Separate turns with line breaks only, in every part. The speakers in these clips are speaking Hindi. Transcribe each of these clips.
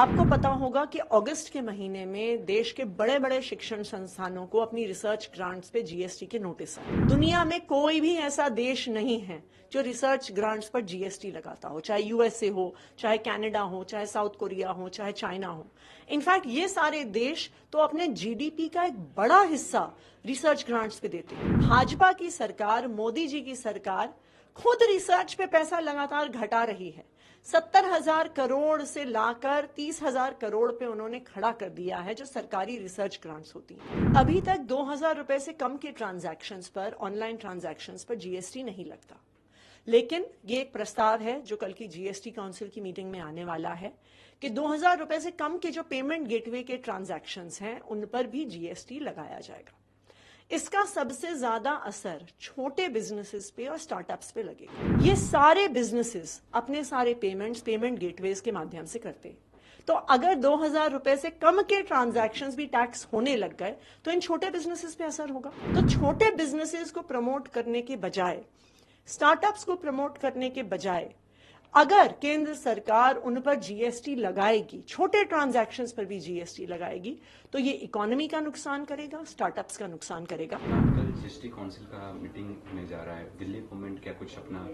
आपको पता होगा कि अगस्त के महीने में देश के बड़े बड़े शिक्षण संस्थानों को अपनी रिसर्च ग्रांट्स पे जीएसटी के नोटिस आए। दुनिया में कोई भी ऐसा देश नहीं है जो रिसर्च ग्रांट्स पर जीएसटी लगाता हो, चाहे यूएसए हो, चाहे कनाडा हो, चाहे साउथ कोरिया हो, चाहे चाइना हो। इनफैक्ट ये सारे देश तो अपने जीडीपी का एक बड़ा हिस्सा रिसर्च ग्रांट्स पे देते हैं। भाजपा की सरकार, मोदी जी की सरकार खुद रिसर्च पे पैसा लगातार घटा रही है। 70,000 करोड़ से लाकर 30,000 करोड़ पे उन्होंने खड़ा कर दिया है जो सरकारी रिसर्च ग्रांट्स होती हैं। अभी तक 2,000 रुपए से कम के ट्रांजैक्शंस पर, ऑनलाइन ट्रांजैक्शंस पर जीएसटी नहीं लगता। लेकिन ये एक प्रस्ताव है जो कल की जीएसटी काउंसिल की मीटिंग में आने वाला है कि 2,000 रुपए से कम के जो पेमेंट गेटवे के ट्रांजैक्शंस हैं उन पर भी जीएसटी लगाया जाएगा। इसका सबसे ज्यादा असर छोटे बिजनेसेस पे और स्टार्टअप्स पे लगेगा। ये सारे बिजनेसेस अपने सारे पेमेंट गेटवेज के माध्यम से करते हैं। तो अगर 2,000 रुपए से कम के ट्रांजैक्शंस भी टैक्स होने लग गए तो इन छोटे बिजनेसेस पे असर होगा। तो छोटे बिजनेसेस को प्रमोट करने के बजाय, स्टार्टअप्स को प्रमोट करने के बजाय अगर केंद्र सरकार उन पर जीएसटी लगाएगी, छोटे ट्रांजैक्शंस पर भी जीएसटी लगाएगी, तो ये इकोनॉमी का नुकसान करेगा, स्टार्टअप्स का नुकसान करेगा।
कल जीएसटी काउंसिल का मीटिंग में जा रहा है, दिल्ली गवर्नमेंट क्या कुछ अपना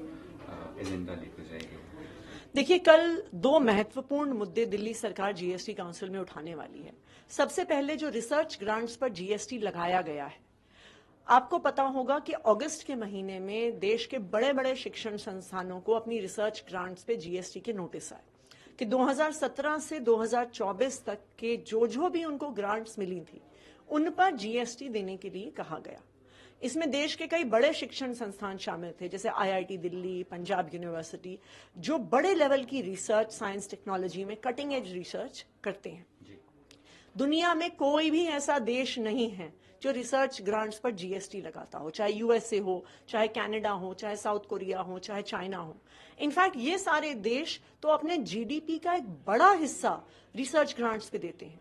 एजेंडा लेकर जाएगी?
देखिए, कल दो महत्वपूर्ण मुद्दे दिल्ली सरकार जीएसटी काउंसिल में उठाने वाली है। सबसे पहले जो रिसर्च ग्रांट्स पर जीएसटी लगाया गया है, आपको पता होगा कि अगस्त के महीने में देश के बड़े बड़े शिक्षण संस्थानों को अपनी रिसर्च ग्रांट्स पे जीएसटी के नोटिस आए कि 2017 से 2024 तक के जो भी उनको ग्रांट्स मिली थी उन पर जीएसटी देने के लिए कहा गया। इसमें देश के कई बड़े शिक्षण संस्थान शामिल थे, जैसे आईआईटी दिल्ली, पंजाब यूनिवर्सिटी, जो बड़े लेवल की रिसर्च, साइंस टेक्नोलॉजी में कटिंग एज रिसर्च करते हैं। दुनिया में कोई भी ऐसा देश नहीं है जो रिसर्च ग्रांट्स पर जीएसटी लगाता हो, चाहे यूएसए हो, चाहे कनाडा हो, चाहे साउथ कोरिया हो, चाहे चाइना हो। इनफैक्ट ये सारे देश तो अपने जीडीपी का एक बड़ा हिस्सा रिसर्च ग्रांट्स पे देते हैं।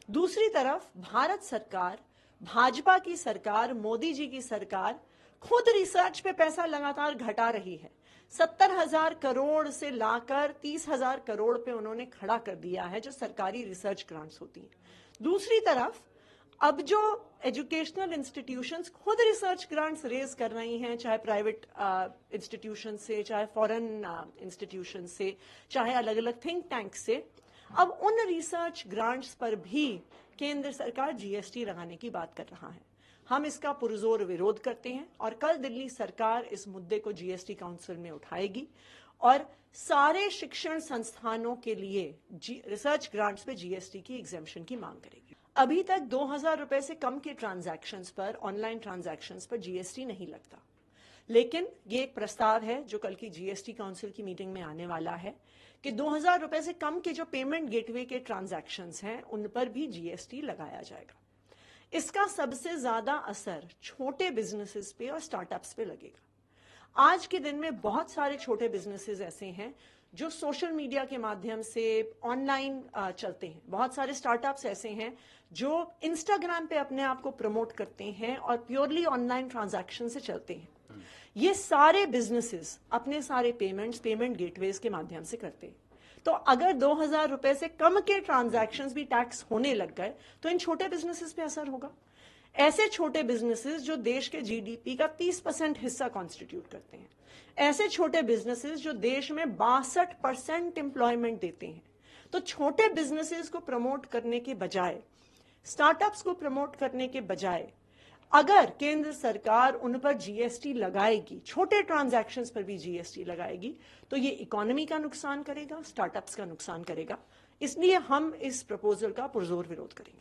दूसरी तरफ भारत सरकार, भाजपा की सरकार, मोदी जी की सरकार खुद रिसर्च पे पैसा लगातार घटा रही है। 70,000 करोड़ से लाकर 30,000 करोड़ पे उन्होंने खड़ा कर दिया है जो सरकारी रिसर्च ग्रांट्स होती हैं। दूसरी तरफ अब जो एजुकेशनल इंस्टीट्यूशंस खुद रिसर्च ग्रांट्स रेज कर रही हैं, चाहे प्राइवेट इंस्टीट्यूशन से, चाहे फॉरेन इंस्टीट्यूशन से, चाहे अलग अलग थिंक टैंक से, अब उन रिसर्च ग्रांट्स पर भी केंद्र सरकार जीएसटी लगाने की बात कर रहा है। हम इसका पुरजोर विरोध करते हैं और कल दिल्ली सरकार इस मुद्दे को जीएसटी काउंसिल में उठाएगी और सारे शिक्षण संस्थानों के लिए रिसर्च ग्रांट्स पे जीएसटी की एग्जेम्पशन की मांग करेगी। अभी तक 2,000 रुपए से कम के ट्रांजैक्शंस पर, ऑनलाइन ट्रांजैक्शंस पर जीएसटी नहीं लगता। लेकिन ये एक प्रस्ताव है जो कल की जीएसटी काउंसिल की मीटिंग में आने वाला है कि 2,000 रुपए से कम के जो पेमेंट गेटवे के ट्रांजैक्शंस हैं उन पर भी जीएसटी लगाया जाएगा। इसका सबसे ज्यादा असर छोटे बिजनेसेस पे और स्टार्टअप्स पे लगेगा। आज के दिन में बहुत सारे छोटे बिजनेसेस ऐसे हैं जो सोशल मीडिया के माध्यम से ऑनलाइन चलते हैं। बहुत सारे स्टार्टअप्स ऐसे हैं जो इंस्टाग्राम पे अपने आप को प्रमोट करते हैं और प्योरली ऑनलाइन ट्रांजैक्शन से चलते हैं। ये सारे बिजनेसेस अपने सारे पेमेंट गेटवेज के माध्यम से करते हैं। तो अगर 2,000 रुपए से कम के ट्रांजैक्शंस भी टैक्स होने लग गए तो इन छोटे बिजनेसेस पे असर होगा। ऐसे छोटे बिजनेसेस जो देश के जीडीपी का 30% हिस्सा कॉन्स्टिट्यूट करते हैं, ऐसे छोटे बिजनेसेस जो देश में 62% एम्प्लॉयमेंट देते हैं। तो छोटे बिजनेसेस को प्रमोट करने के बजाय, स्टार्टअप्स को प्रमोट करने के बजाय अगर केंद्र सरकार उन पर जीएसटी लगाएगी, छोटे ट्रांजैक्शंस पर भी जीएसटी लगाएगी, तो ये इकोनॉमी का नुकसान करेगा, स्टार्टअप्स का नुकसान करेगा। इसलिए हम इस प्रपोजल का पुरजोर विरोध करेंगे।